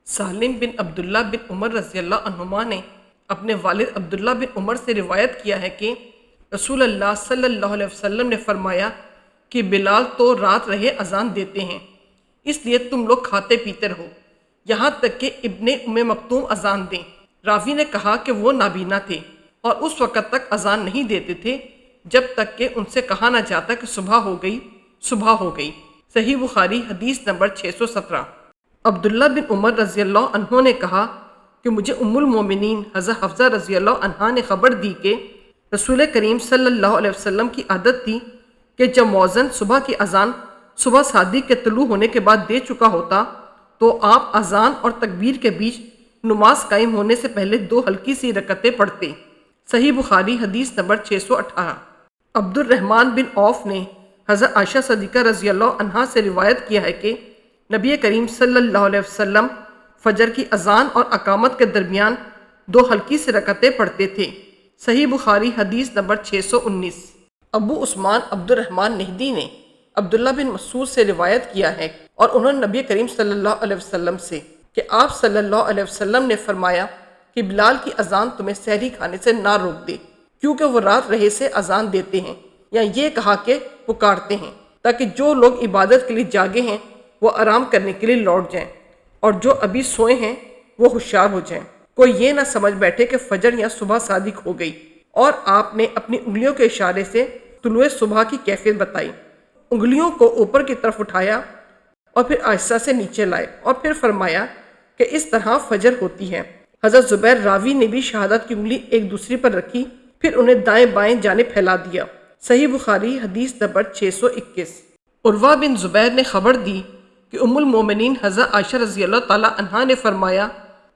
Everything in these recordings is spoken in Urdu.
سالم بن عبداللہ بن عمر رضی اللہ عنہما نے اپنے والد عبداللہ بن عمر سے روایت کیا ہے کہ رسول اللہ صلی اللہ علیہ وسلم نے فرمایا کہ بلال تو رات رہے اذان دیتے ہیں، اس لیے تم لوگ کھاتے پیتے رہو یہاں تک کہ ابن ام مکتوم اذان دیں۔ راوی نے کہا کہ وہ نابینا تھے اور اس وقت تک اذان نہیں دیتے تھے جب تک کہ ان سے کہا نہ جاتا کہ صبح ہو گئی، صبح ہو گئی۔ صحیح بخاری حدیث نمبر 617۔ عبداللہ بن عمر رضی اللہ عنہ نے کہا کہ مجھے ام المومنین حضرت حفصہ رضی اللہ عنہا نے خبر دی کہ رسول کریم صلی اللہ علیہ وسلم کی عادت تھی کہ جب مؤذن صبح کی اذان صبح صادق کے طلوع ہونے کے بعد دے چکا ہوتا تو آپ اذان اور تکبیر کے بیچ نماز قائم ہونے سے پہلے 2 ہلکی سی رکعتیں پڑھتے۔ صحیح بخاری حدیث نمبر 618۔ عبد الرحمن بن عوف نے حضرت عائشہ صدیقہ رضی اللہ عنہا سے روایت کیا ہے کہ نبی کریم صلی اللہ علیہ وسلم فجر کی اذان اور اقامت کے درمیان 2 ہلکی سی رکعتیں پڑھتے تھے۔ صحیح بخاری حدیث نمبر 619۔ ابو عثمان عبد الرحمن نہدی نے عبداللہ بن مسعود سے روایت کیا ہے اور انہوں نے نبی کریم صلی اللہ علیہ وسلم سے کہ آپ صلی اللہ علیہ وسلم نے فرمایا کہ بلال کی اذان تمہیں سحری کھانے سے نہ روک دے، کیونکہ وہ رات رہے سے اذان دیتے ہیں، یا یہ کہا کہ پکارتے ہیں، تاکہ جو لوگ عبادت کے لیے جاگے ہیں وہ آرام کرنے کے لیے لوٹ جائیں، اور جو ابھی سوئے ہیں وہ ہوشیار ہو جائیں۔ کوئی یہ نہ سمجھ بیٹھے کہ فجر یا صبح صادق ہو گئی۔ اور آپ نے اپنی انگلیوں کے اشارے سے طلوع صبح کی کیفیت بتائی۔ انگلیوں کو اوپر کی طرف اٹھایا اور پھر آہستہ سے نیچے لائے اور پھر فرمایا کہ اس طرح فجر ہوتی ہے۔ حضرت زبیر راوی نے بھی شہادت کی انگلی ایک دوسری پر رکھی، پھر انہیں دائیں بائیں جانب پھیلا دیا۔ صحیح بخاری حدیث نمبر 621۔ عروہ بن زبیر نے خبر دی کہ ام المومنین حضرت عائشہ رضی اللہ تعالی عنہا نے فرمایا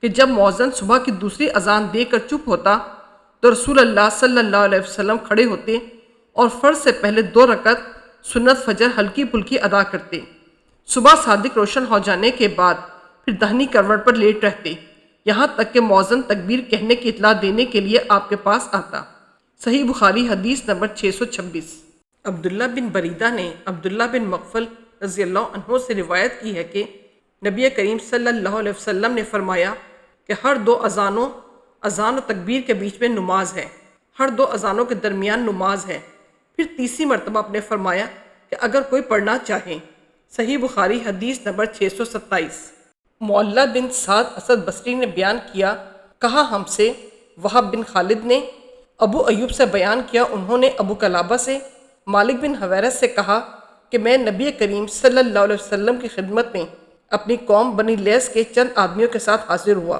کہ جب مؤذن صبح کی دوسری اذان دے کر چپ ہوتا تو رسول اللہ صلی اللہ علیہ وسلم کھڑے ہوتے اور فرض سے پہلے 2 رکعت سنت فجر ہلکی پھلکی ادا کرتے۔ صبح صادق روشن ہو جانے کے بعد پھر داہنی کروٹ پر لیٹ رہتے یہاں تک کہ مؤذن تکبیر کہنے کی اطلاع دینے کے لیے آپ کے پاس آتا۔ صحیح بخاری حدیث نمبر 626۔ عبداللہ بن بریدہ نے عبداللہ بن مغفل رضی اللہ عنہ سے روایت کی ہے کہ نبی کریم صلی اللہ علیہ وسلم نے فرمایا کہ ہر 2 اذانوں اذان و تکبیر کے بیچ میں نماز ہے، ہر 2 اذانوں کے درمیان نماز ہے۔ پھر تیسری مرتبہ آپ نے فرمایا کہ اگر کوئی پڑھنا چاہے۔ صحیح بخاری حدیث نمبر 627۔ معلہ بن سعد اسد بصری نے بیان کیا، کہا ہم سے وہب بن خالد نے ابو ایوب سے بیان کیا، انہوں نے ابو قلابہ سے مالک بن حویرث سے کہا کہ میں نبی کریم صلی اللہ علیہ وسلم کی خدمت میں اپنی قوم بنی لیس کے چند آدمیوں کے ساتھ حاضر ہوا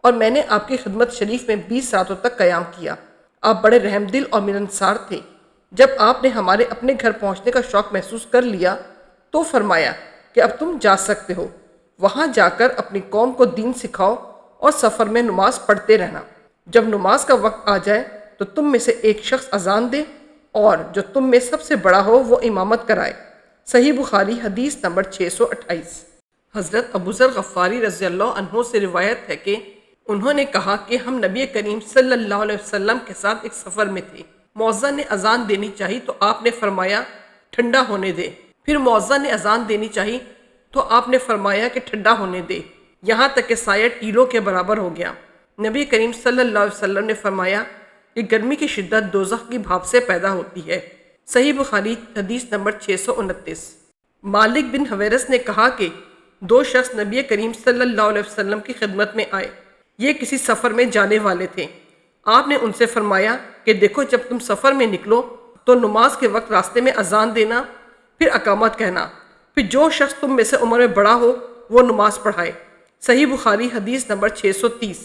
اور میں نے آپ کی خدمت شریف میں 20 راتوں تک قیام کیا۔ آپ بڑے رحم دل اور ملنسار تھے۔ جب آپ نے ہمارے اپنے گھر پہنچنے کا شوق محسوس کر لیا تو فرمایا کہ اب تم جا سکتے ہو، وہاں جا کر اپنی قوم کو دین سکھاؤ اور سفر میں نماز پڑھتے رہنا۔ جب نماز کا وقت آ جائے تو تم میں سے ایک شخص اذان دے اور جو تم میں سب سے بڑا ہو وہ امامت کرائے۔ صحیح بخاری حدیث نمبر 628۔ حضرت ابو ذر غفاری رضی اللہ عنہ سے روایت ہے کہ انہوں نے کہا کہ ہم نبی کریم صلی اللہ علیہ وسلم کے ساتھ ایک سفر میں تھے۔ مؤذن نے اذان دینی چاہی تو آپ نے فرمایا ٹھنڈا ہونے دے۔ پھر مؤذن نے اذان دینی چاہی تو آپ نے فرمایا کہ ٹھنڈا ہونے دے، یہاں تک کہ سایہ ٹیلوں کے برابر ہو گیا۔ نبی کریم صلی اللہ علیہ وسلم نے فرمایا کہ گرمی کی شدت دوزخ کی بھاپ سے پیدا ہوتی ہے۔ صحیح بخاری حدیث نمبر 629۔ مالک بن حویرث نے کہا کہ 2 شخص نبی کریم صلی اللہ علیہ وسلم کی خدمت میں آئے، یہ کسی سفر میں جانے والے تھے۔ آپ نے ان سے فرمایا کہ دیکھو جب تم سفر میں نکلو تو نماز کے وقت راستے میں اذان دینا، پھر اقامت کہنا، پھر جو شخص تم میں سے عمر میں بڑا ہو وہ نماز پڑھائے۔ صحیح بخاری حدیث نمبر 630۔